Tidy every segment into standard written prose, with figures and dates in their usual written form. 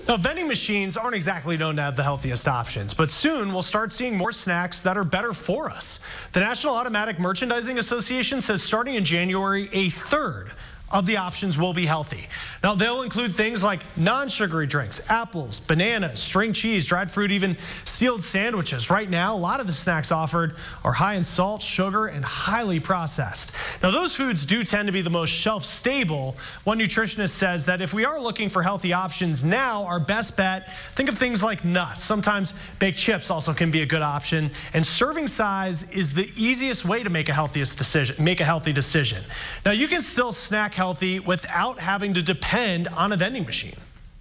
Now, vending machines aren't exactly known to have the healthiest options, but soon we'll start seeing more snacks that are better for us. The National Automatic Merchandising Association says starting in January, a third of the options will be healthy. Now, they'll include things like non-sugary drinks, apples, bananas, string cheese, dried fruit, even sealed sandwiches. Right now, a lot of the snacks offered are high in salt, sugar, and highly processed. Now, those foods do tend to be the most shelf-stable. One nutritionist says that if we are looking for healthy options now, our best bet, think of things like nuts. Sometimes baked chips also can be a good option. And serving size is the easiest way to make a healthy decision. Now, you can still snack healthy without having to depend on a vending machine.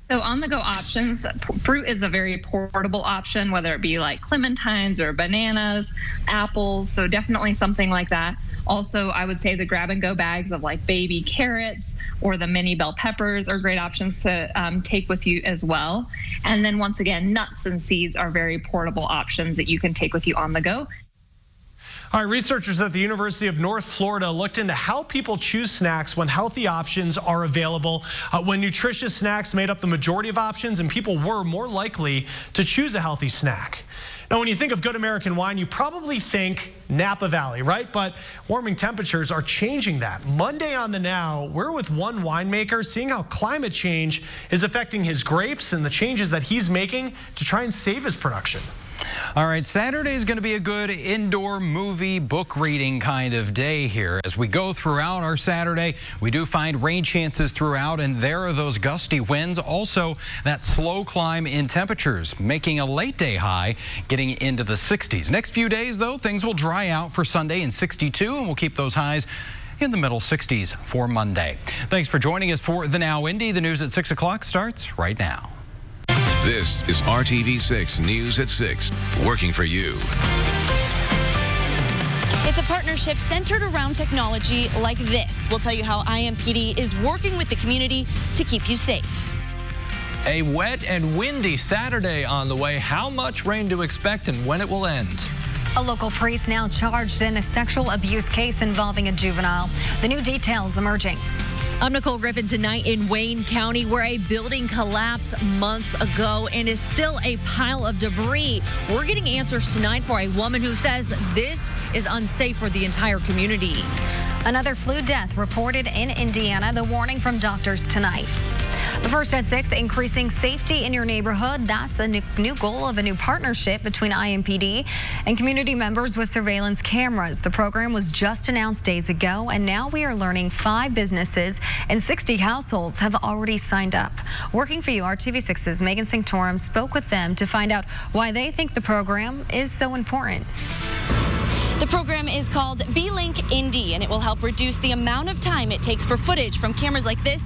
So on-the-go options, fruit is a very portable option, whether it be like clementines or bananas, apples, so definitely something like that. Also, I would say the grab-and-go bags of like baby carrots or the mini bell peppers are great options to take with you as well. And then once again, nuts and seeds are very portable options that you can take with you on the go. All right, researchers at the University of North Florida looked into how people choose snacks when healthy options are available. When nutritious snacks made up the majority of options, and people were more likely to choose a healthy snack. Now, when you think of good American wine, you probably think Napa Valley, right? But warming temperatures are changing that. Monday on The Now, we're with one winemaker seeing how climate change is affecting his grapes and the changes that he's making to try and save his production. All right, Saturday is going to be a good indoor movie book reading kind of day here. As we go throughout our Saturday, we do find rain chances throughout, and there are those gusty winds. Also, that slow climb in temperatures, making a late day high, getting into the 60s. Next few days, though, things will dry out for Sunday in 62, and we'll keep those highs in the middle 60s for Monday. Thanks for joining us for The Now Indy. The news at 6 o'clock starts right now. This is RTV6 News at 6, working for you. It's a partnership centered around technology like this. We'll tell you how IMPD is working with the community to keep you safe. A wet and windy Saturday on the way. How much rain to expect and when it will end? A local priest now charged in a sexual abuse case involving a juvenile. The new details emerging. I'm Nicole Griffin tonight in Wayne County, where a building collapsed months ago and is still a pile of debris. We're getting answers tonight for a woman who says this is unsafe for the entire community. Another flu death reported in Indiana. The warning from doctors tonight. But first at 6, increasing safety in your neighborhood. That's a new goal of a new partnership between IMPD and community members with surveillance cameras. The program was just announced days ago, and now we are learning 5 businesses and 60 households have already signed up. Working for you, RTV6's Megan Sanctorum spoke with them to find out why they think the program is so important. The program is called B-Link Indy, and it will help reduce the amount of time it takes for footage from cameras like this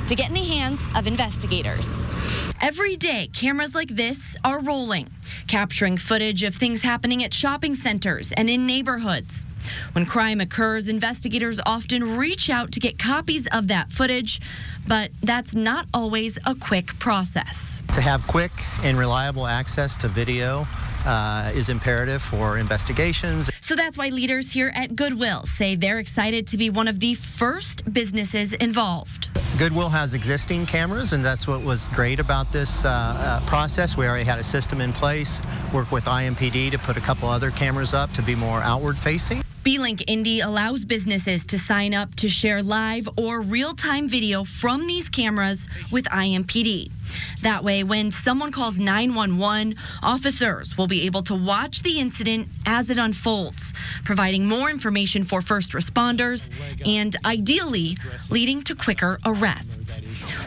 to get in the hands of investigators. Every day, cameras like this are rolling, capturing footage of things happening at shopping centers and in neighborhoods. When crime occurs, investigators often reach out to get copies of that footage, but that's not always a quick process. To have quick and reliable access to video is imperative for investigations. So that's why leaders here at Goodwill say they're excited to be one of the first businesses involved. Goodwill has existing cameras, and that's what was great about this process. We already had a system in place, worked with IMPD to put a couple other cameras up to be more outward facing. B-Link Indy allows businesses to sign up to share live or real-time video from these cameras with IMPD. That way, when someone calls 911, officers will be able to watch the incident as it unfolds, providing more information for first responders and, ideally, leading to quicker arrests.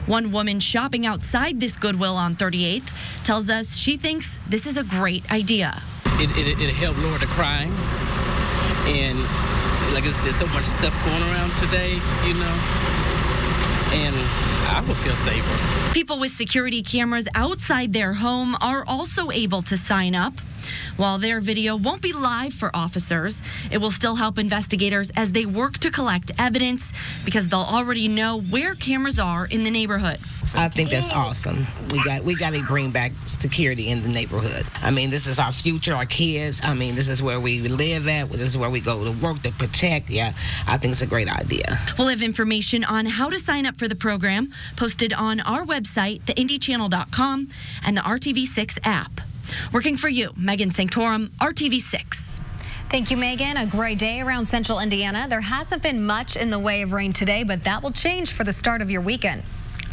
One woman shopping outside this Goodwill on 38th tells us she thinks this is a great idea. It'll help lower the crime. And like I said, so much stuff going around today, you know, and I will feel safer. People with security cameras outside their home are also able to sign up. While their video won't be live for officers, it will still help investigators as they work to collect evidence because they'll already know where cameras are in the neighborhood. I think that's awesome. We got to bring back security in the neighborhood. I mean, this is our future, our kids. I mean, this is where we live at. This is where we go to work to protect. Yeah, I think it's a great idea. We'll have information on how to sign up for the program posted on our website, theindychannel.com, and the RTV6 app. Working for you, Megan Sanctorum, RTV6. Thank you, Megan. A gray day around central Indiana. There hasn't been much in the way of rain today, but that will change for the start of your weekend.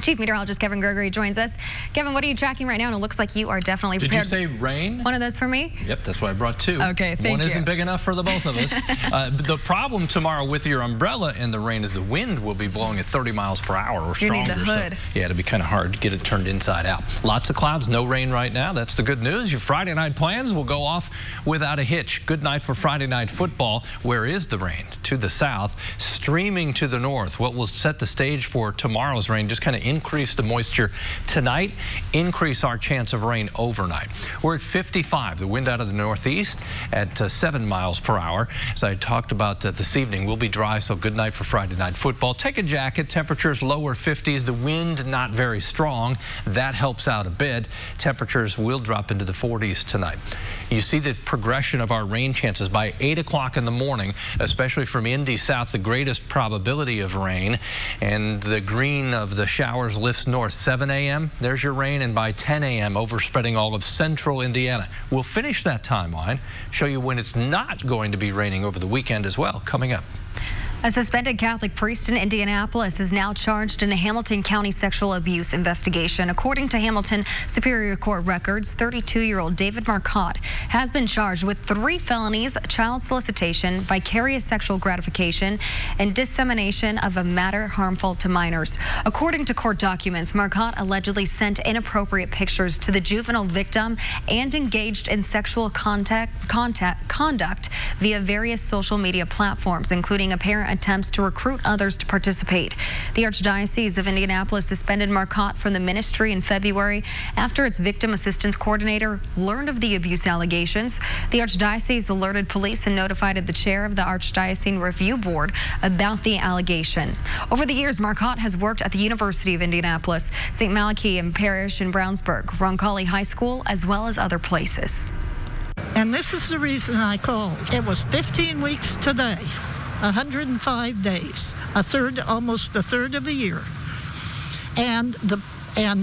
Chief Meteorologist Kevin Gregory joins us. Kevin, what are you tracking right now? And it looks like you are definitely prepared. Did you say rain? One of those for me? Yep, that's why I brought two. Okay, thank you. One isn't big enough for the both of us. The problem tomorrow with your umbrella and the rain is the wind will be blowing at 30 miles per hour or stronger. You need the hood. So, yeah, it'll be kind of hard to get it turned inside out. Lots of clouds, no rain right now. That's the good news. Your Friday night plans will go off without a hitch. Good night for Friday night football. Where is the rain? To the south, streaming to the north. What will set the stage for tomorrow's rain, just kind of increase the moisture tonight, increase our chance of rain overnight. We're at 55. The wind out of the northeast at 7 miles per hour. As I talked about this evening, we'll be dry, so good night for Friday night football. Take a jacket. Temperatures lower 50s. The wind not very strong. That helps out a bit. Temperatures will drop into the 40s tonight. You see the progression of our rain chances by 8 o'clock in the morning, especially from Indy south, the greatest probability of rain, and the green of the showers lifts north. 7 a.m., there's your rain, and by 10 a.m., overspreading all of central Indiana. We'll finish that timeline, show you when it's not going to be raining over the weekend as well, coming up. A suspended Catholic priest in Indianapolis is now charged in a Hamilton County sexual abuse investigation. According to Hamilton Superior Court records, 32-year-old David Marcotte has been charged with 3 felonies: child solicitation, vicarious sexual gratification, and dissemination of a matter harmful to minors. According to court documents, Marcotte allegedly sent inappropriate pictures to the juvenile victim and engaged in sexual conduct via various social media platforms, including apparent attempts to recruit others to participate. The Archdiocese of Indianapolis suspended Marcotte from the ministry in February after its victim assistance coordinator learned of the abuse allegations. The Archdiocese alerted police and notified the chair of the Archdiocesan Review Board about the allegation. Over the years, Marcotte has worked at the University of Indianapolis, St. Malachy and Parish in Brownsburg, Roncalli High School, as well as other places. And this is the reason I called. It was 15 weeks today. 105 days, almost a third of a year, and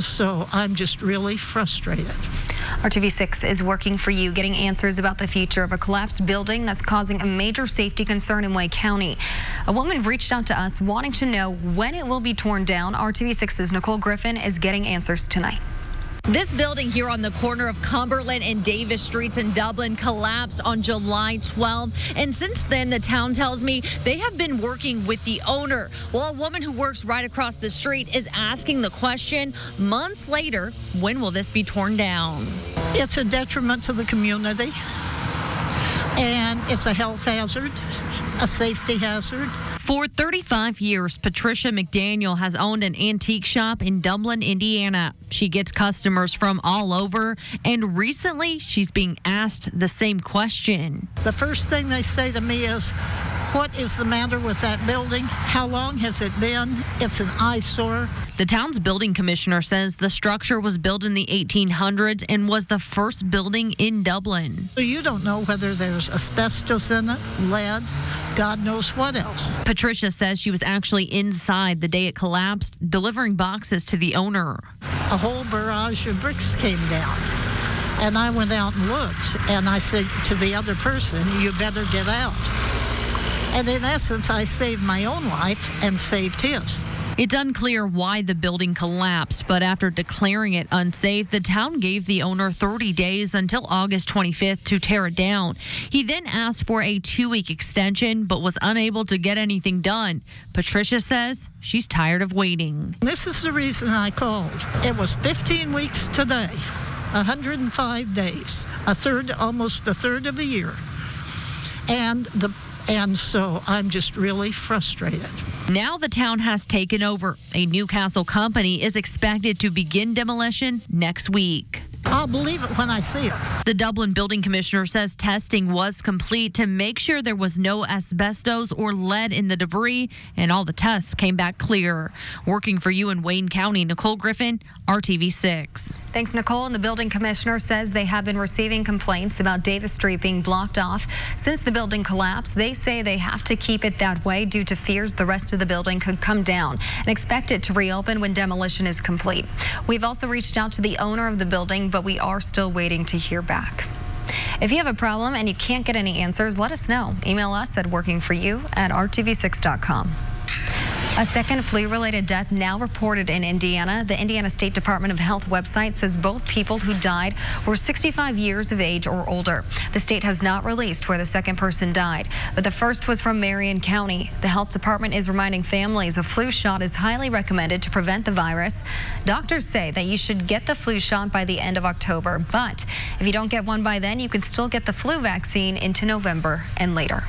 so I'm just really frustrated. RTV6 is working for you, getting answers about the future of a collapsed building that's causing a major safety concern in Wake County. A woman reached out to us wanting to know when it will be torn down. RTV6's Nicole Griffin is getting answers tonight. This building here on the corner of Cumberland and Davis Streets in Dublin collapsed on July 12th. And since then, the town tells me they have been working with the owner. Well, a woman who works right across the street is asking the question, months later, when will this be torn down? It's a detriment to the community, and it's a health hazard, a safety hazard. For 35 years, Patricia McDaniel has owned an antique shop in Dublin, Indiana. She gets customers from all over, and recently she's being asked the same question. The first thing they say to me is, what is the matter with that building? How long has it been? It's an eyesore. The town's building commissioner says the structure was built in the 1800s and was the first building in Dublin. You don't know whether there's asbestos in it, lead, God knows what else. Patricia says she was actually inside the day it collapsed, delivering boxes to the owner. A whole barrage of bricks came down, and I went out and looked, and I said to the other person, you better get out. And in essence, I saved my own life and saved his. It's unclear why the building collapsed, but after declaring it unsafe, the town gave the owner 30 days until August 25th to tear it down. He then asked for a 2-week extension, but was unable to get anything done. Patricia says she's tired of waiting. This is the reason I called. It was 15 weeks today, 105 days, almost a third of a year. And so I'm just really frustrated. Now the town has taken over. A Newcastle company is expected to begin demolition next week. I'll believe it when I see it. The Dublin building commissioner says testing was complete to make sure there was no asbestos or lead in the debris, and all the tests came back clear. Working for you in Wayne County, Nicole Griffin, RTV6. Thanks, Nicole. And the building commissioner says they have been receiving complaints about Davis Street being blocked off since the building collapsed. They say they have to keep it that way due to fears the rest of the building could come down and expect it to reopen when demolition is complete. We've also reached out to the owner of the building, but we are still waiting to hear back. If you have a problem and you can't get any answers, let us know. Email us at workingforyou@rtv6.com. A second flu-related death now reported in Indiana. The Indiana State Department of Health website says both people who died were 65 years of age or older. The state has not released where the second person died, but the first was from Marion County. The health department is reminding families a flu shot is highly recommended to prevent the virus. Doctors say that you should get the flu shot by the end of October, but if you don't get one by then, you can still get the flu vaccine into November and later.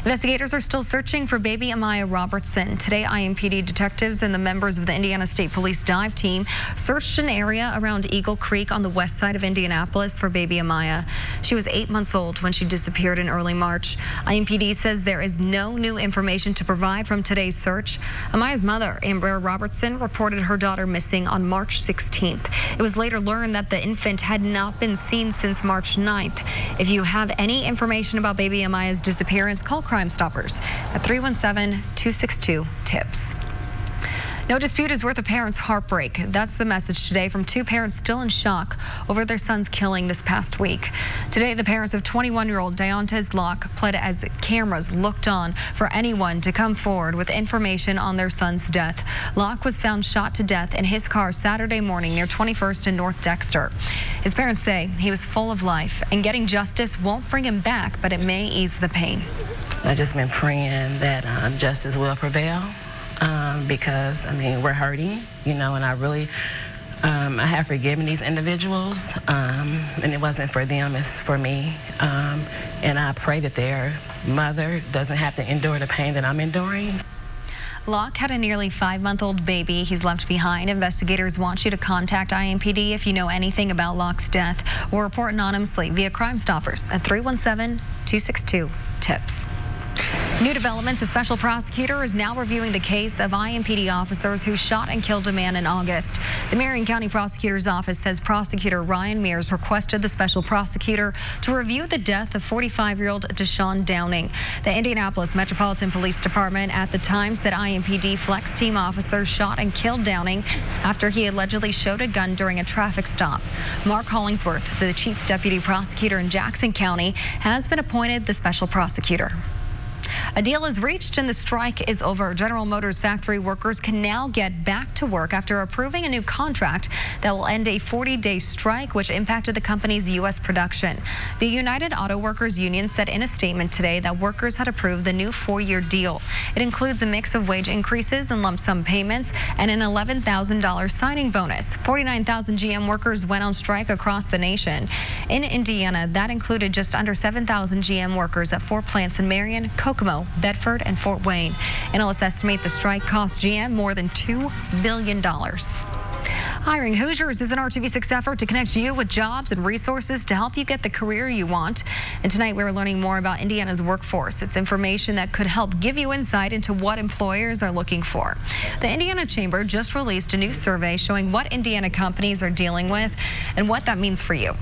Investigators are still searching for baby Amaya Robertson. Today, IMPD detectives and the members of the Indiana State Police dive team searched an area around Eagle Creek on the west side of Indianapolis for baby Amaya. She was 8 months old when she disappeared in early March. IMPD says there is no new information to provide from today's search. Amaya's mother, Amber Robertson, reported her daughter missing on March 16th. It was later learned that the infant had not been seen since March 9th. If you have any information about baby Amaya's disappearance, call Crime Stoppers at 317-262-TIPS. No dispute is worth a parent's heartbreak. That's the message today from two parents still in shock over their son's killing this past week. Today, the parents of 21-year-old Deontez Locke pled as cameras looked on for anyone to come forward with information on their son's death. Locke was found shot to death in his car Saturday morning near 21st and North Dexter. His parents say he was full of life, and getting justice won't bring him back, but it may ease the pain. I've just been praying that justice will prevail. Because, I mean, we're hurting, you know, and I really, I have forgiven these individuals, and it wasn't for them, it's for me. And I pray that their mother doesn't have to endure the pain that I'm enduring. Locke had a nearly 5-month-old baby he's left behind. Investigators want you to contact IMPD if you know anything about Locke's death, or report anonymously via Crime Stoppers at 317-262-TIPS. New developments, a special prosecutor is now reviewing the case of IMPD officers who shot and killed a man in August. The Marion County Prosecutor's Office says prosecutor Ryan Mears requested the special prosecutor to review the death of 45-year-old Deshaun Downing. The Indianapolis Metropolitan Police Department at the time said IMPD flex team officers shot and killed Downing after he allegedly showed a gun during a traffic stop. Mark Hollingsworth, the chief deputy prosecutor in Jackson County, has been appointed the special prosecutor. A deal is reached and the strike is over. General Motors factory workers can now get back to work after approving a new contract that will end a 40-day strike, which impacted the company's U.S. production. The United Auto Workers Union said in a statement today that workers had approved the new 4-year deal. It includes a mix of wage increases and lump sum payments and an $11,000 signing bonus. 49,000 GM workers went on strike across the nation. In Indiana, that included just under 7,000 GM workers at 4 plants in Marion, Kokomo, Bedford, and Fort Wayne. Analysts estimate the strike cost GM more than $2 billion. Hiring Hoosiers is an RTV6 effort to connect you with jobs and resources to help you get the career you want. And tonight we're learning more about Indiana's workforce. It's information that could help give you insight into what employers are looking for. The Indiana Chamber just released a new survey showing what Indiana companies are dealing with and what that means for you.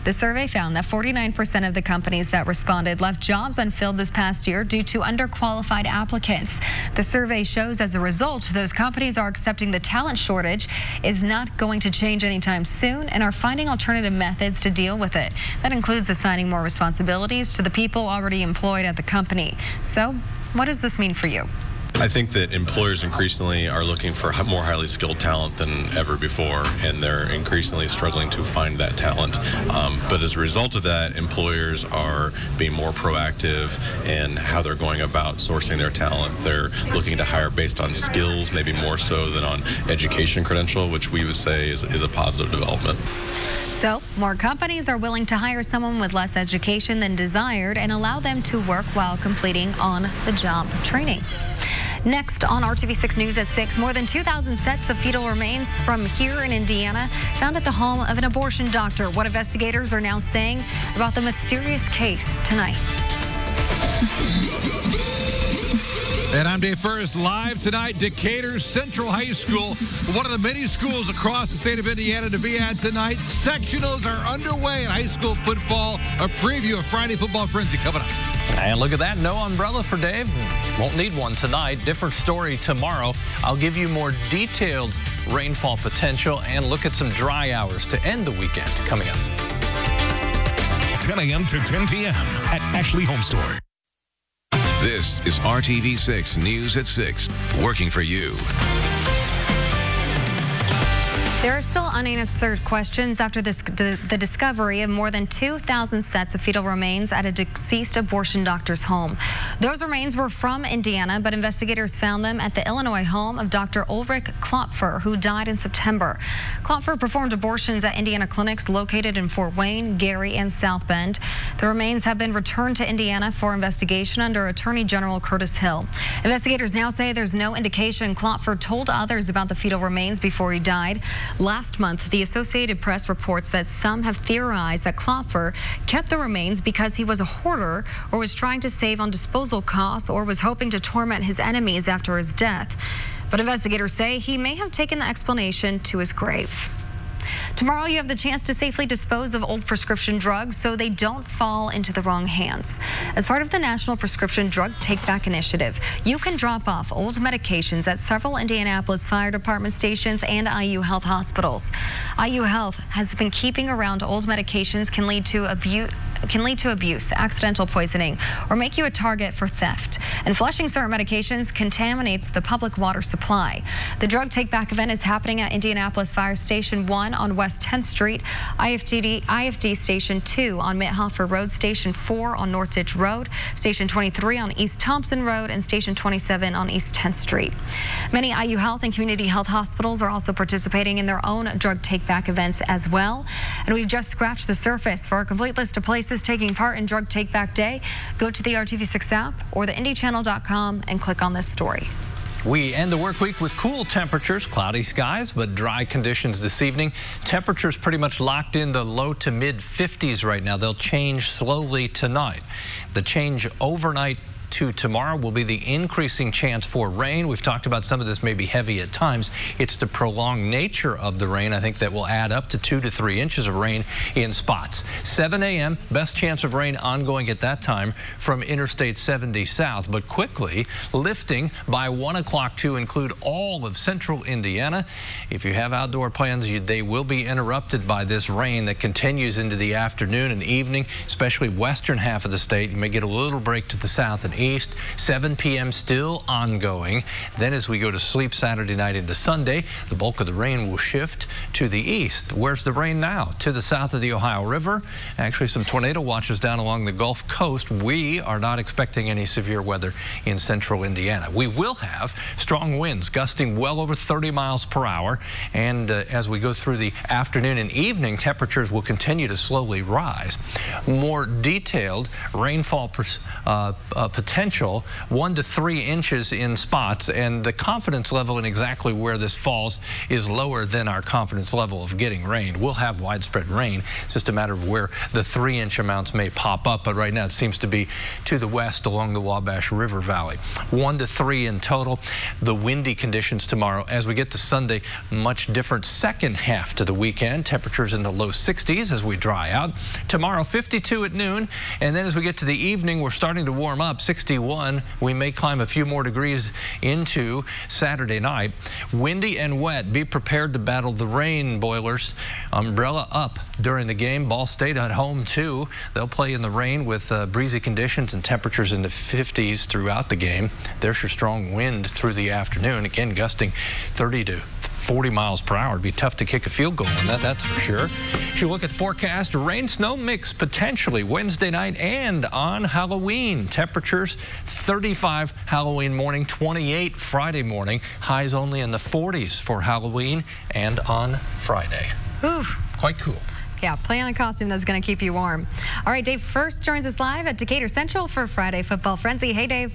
The survey found that 49% of the companies that responded left jobs unfilled this past year due to underqualified applicants. The survey shows as a result, those companies are accepting the talent shortage is not going to change anytime soon and are finding alternative methods to deal with it. That includes assigning more responsibilities to the people already employed at the company. So, what does this mean for you? I think that employers increasingly are looking for more highly skilled talent than ever before, and they're increasingly struggling to find that talent. But as a result of that, employers are being more proactive in how they're going about sourcing their talent. They're looking to hire based on skills, maybe more so than on education credential, which we would say is a positive development. So, more companies are willing to hire someone with less education than desired and allow them to work while completing on-the-job training. Next on RTV6 News at 6, more than 2,000 sets of fetal remains from here in Indiana found at the home of an abortion doctor. What investigators are now saying about the mysterious case tonight. And I'm Dave First, live tonight, Decatur Central High School, one of the many schools across the state of Indiana to be at tonight. Sectionals are underway in high school football. A preview of Friday Football Frenzy coming up. And look at that, no umbrella for Dave. Won't need one tonight. Different story tomorrow. I'll give you more detailed rainfall potential and look at some dry hours to end the weekend coming up. 10 a.m. to 10 p.m. at Ashley Home Store. This is RTV6 News at 6, working for you. There are still unanswered questions after the discovery of more than 2,000 sets of fetal remains at a deceased abortion doctor's home. Those remains were from Indiana, but investigators found them at the Illinois home of Dr. Ulrich Klopfer, who died in September. Klopfer performed abortions at Indiana clinics located in Fort Wayne, Gary, and South Bend. The remains have been returned to Indiana for investigation under Attorney General Curtis Hill. Investigators now say there's no indication Klopfer told others about the fetal remains before he died. Last month, the Associated Press reports that some have theorized that Klopfer kept the remains because he was a hoarder or was trying to save on disposal costs or was hoping to torment his enemies after his death. But investigators say he may have taken the explanation to his grave. Tomorrow, you have the chance to safely dispose of old prescription drugs so they don't fall into the wrong hands. As part of the National Prescription Drug Take-Back Initiative, you can drop off old medications at several Indianapolis Fire Department stations and IU Health hospitals. IU Health has been keeping around old medications can lead to abuse, accidental poisoning, or make you a target for theft. And flushing certain medications contaminates the public water supply. The Drug Take-Back event is happening at Indianapolis Fire Station 1 on West 10th Street, IFD Station 2 on Mithofer Road, Station 4 on North Ditch Road, Station 23 on East Thompson Road, and Station 27 on East 10th Street. Many IU Health and community health hospitals are also participating in their own Drug Take-Back events as well. And we've just scratched the surface. For a complete list of places taking part in Drug Take-Back Day, go to the RTV6 app or the IndyChannel.com and click on this story. We end the work week with cool temperatures, cloudy skies, but dry conditions this evening. Temperatures pretty much locked in the low to mid 50s right now. They'll change slowly tonight. The change overnight to tomorrow will be the increasing chance for rain. We've talked about some of this may be heavy at times. It's the prolonged nature of the rain, I think, that will add up to 2 to 3 inches of rain in spots. 7 a.m., best chance of rain ongoing at that time from Interstate 70 south, but quickly lifting by 1 o'clock to include all of central Indiana. If you have outdoor plans, they will be interrupted by this rain that continues into the afternoon and evening, especially western half of the state. You may get a little break to the south and east. 7 p.m. still ongoing. Then as we go to sleep Saturday night into Sunday, the bulk of the rain will shift to the east. Where's the rain now? To the south of the Ohio River. Actually, some tornado watches down along the Gulf Coast. We are not expecting any severe weather in central Indiana. We will have strong winds gusting well over 30 miles per hour. And as we go through the afternoon and evening, temperatures will continue to slowly rise. More detailed rainfall potential 1 to 3 inches in spots, and the confidence level in exactly where this falls is lower than our confidence level of getting rain. We'll have widespread rain. It's just a matter of where the 3-inch amounts may pop up, but right now it seems to be to the west along the Wabash River Valley. 1 to 3 in total. The windy conditions tomorrow. As we get to Sunday, much different second half to the weekend. Temperatures in the low 60s as we dry out. Tomorrow, 52 at noon, and then as we get to the evening, we're starting to warm up. 61. We may climb a few more degrees into Saturday night. Windy and wet. Be prepared to battle the rain, Boilers. Umbrella up during the game. Ball State at home, too. They'll play in the rain with breezy conditions and temperatures in the 50s throughout the game. There's your strong wind through the afternoon. Again, gusting 30 to 40 miles per hour. It'd be tough to kick a field goal on that, that's for sure. If you look at the forecast, rain-snow mix potentially Wednesday night and on Halloween. Temperatures 35 Halloween morning, 28 Friday morning. Highs only in the 40s for Halloween and on Friday. Ooh. Quite cool. Yeah, play on a costume that's going to keep you warm. All right, Dave First joins us live at Decatur Central for Friday Football Frenzy. Hey, Dave.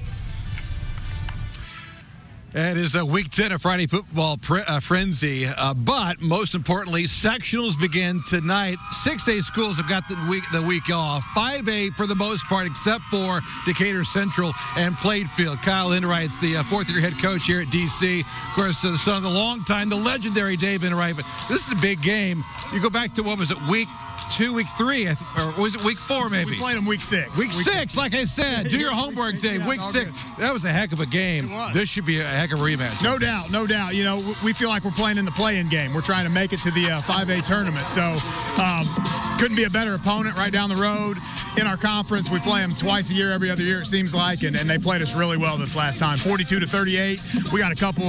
It is a Week 10 of Friday football frenzy, but most importantly, sectionals begin tonight. 6A schools have got the week off. 5A for the most part, except for Decatur Central and Plainfield. Kyle Enright's the fourth-year head coach here at DC. Of course, the son of the long-time, the legendary Dave Enright. But this is a big game. You go back to, what was it, week 2, week 3, or was it week 4 maybe? We played them week 6. Week 6, like I said. Do your homework, Dave. Week 6. That was a heck of a game. This should be a heck of a rematch. No doubt, no doubt. You know, we feel like we're playing in the play-in game. We're trying to make it to the 5A tournament. So couldn't be a better opponent right down the road in our conference. We play them twice a year, every other year it seems like, and they played us really well this last time. 42-38. We got a couple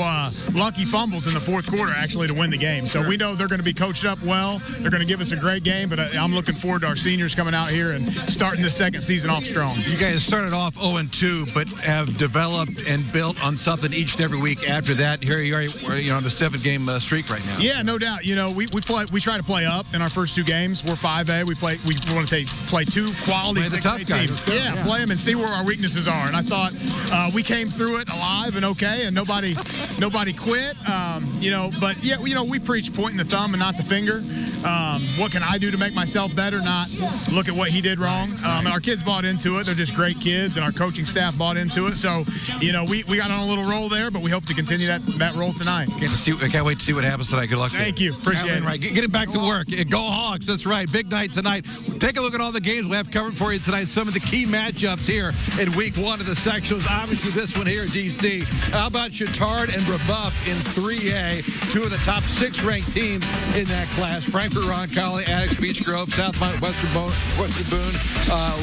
lucky fumbles in the fourth quarter actually to win the game. So we know they're going to be coached up well. They're going to give us a great game, but I'm looking forward to our seniors coming out here and starting the second season off strong. You guys started off 0-2, but have developed and built on something each and every week after that. Here you are, on the 7-game streak right now. Yeah, no doubt. You know, we try to play up in our first 2 games. We're 5A. We want to play 2 quality the tough guys. Teams. Yeah, play them and see where our weaknesses are. And I thought we came through it alive and okay, and nobody quit. But yeah, we preach pointing the thumb and not the finger. What can I do to make myself better, not look at what he did wrong? And our kids bought into it. They're just great kids, and our coaching staff bought into it. So, we got on a little roll there, but we hope to continue that roll tonight. I can't wait to see what happens tonight. Good luck to you. Thank you. Appreciate it. Right. Getting back to work. Go Hawks. That's right. Big night tonight. Take a look at all the games we have covered for you tonight. Some of the key matchups here in week 1 of the sectionals. Obviously, this one here at DC. How about Chittard and Brebeuf in 3A? 2 of the top 6 ranked teams in that class. Frankfurt, Roncalli, Addicts, Beech Grove, Southmont, Western Boone,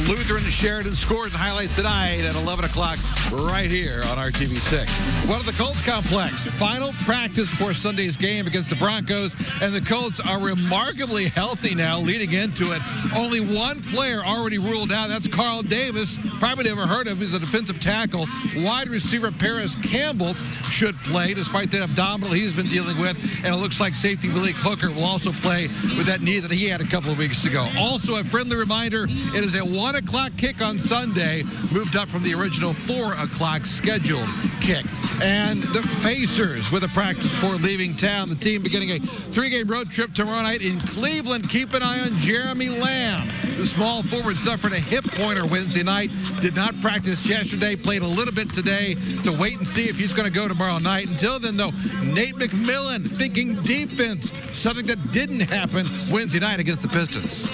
Lutheran, Sheridan. Scores and highlights tonight at 11 o'clock right here on RTV6. One of the Colts complex. Final practice before Sunday's game against the Broncos, and the Colts are remarkably healthy now leading into it. Only one player already ruled out. That's Carl Davis. Probably never heard of him. He's a defensive tackle. Wide receiver Paris Campbell should play despite that abdominal he's been dealing with, and it looks like safety Malik Hooker will also play with that knee that he had a couple of weeks ago. Also, a friendly reminder, it is a 1 o'clock kick on Sunday, moved up from the original 4 o'clock scheduled kick. And the Pacers with a practice before leaving town. The team beginning a 3-game road trip tomorrow night in Cleveland. Keep an eye on Jeremy Lamb. The small forward suffered a hip pointer Wednesday night. Did not practice yesterday. Played a little bit today to wait and see if he's going to go tomorrow night. Until then, though, Nate McMillan thinking defense. Something that didn't happen Wednesday night against the Pistons.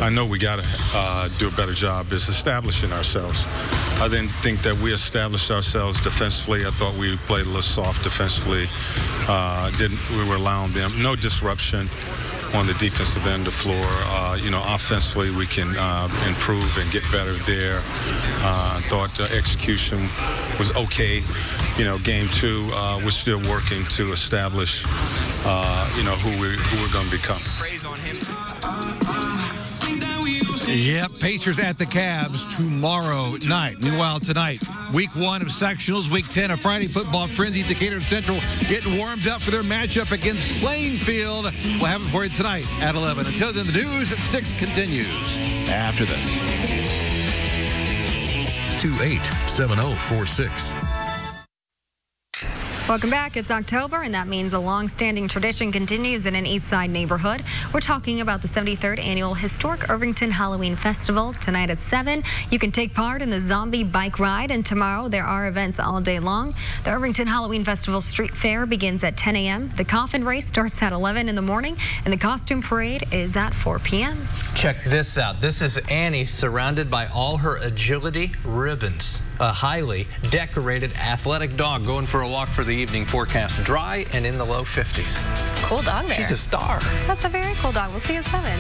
I know we got to do a better job is establishing ourselves. I didn't think that we established ourselves defensively. I thought we played a little soft defensively. We were allowing them no disruption on the defensive end of the floor. Offensively we can improve and get better there. I thought execution was okay. Game 2, we're still working to establish, who we're going to become. Yep, Pacers at the Cavs tomorrow night. Meanwhile, tonight, week 1 of sectionals, week 10 of Friday football frenzy. Decatur Central getting warmed up for their matchup against Plainfield. We'll have it for you tonight at 11. Until then, the news at 6 continues after this. 287046. Welcome back. It's October, and that means a long-standing tradition continues in an East Side neighborhood. We're talking about the 73rd Annual Historic Irvington Halloween Festival. Tonight at 7, you can take part in the Zombie Bike Ride, and tomorrow there are events all day long. The Irvington Halloween Festival Street Fair begins at 10 a.m. The Coffin Race starts at 11 in the morning, and the Costume Parade is at 4 p.m. Check this out. This is Annie surrounded by all her agility ribbons. A highly decorated athletic dog going for a walk for the evening. Forecast dry and in the low 50s. Cool dog there. She's a star. That's a very cool dog. We'll see you at 7.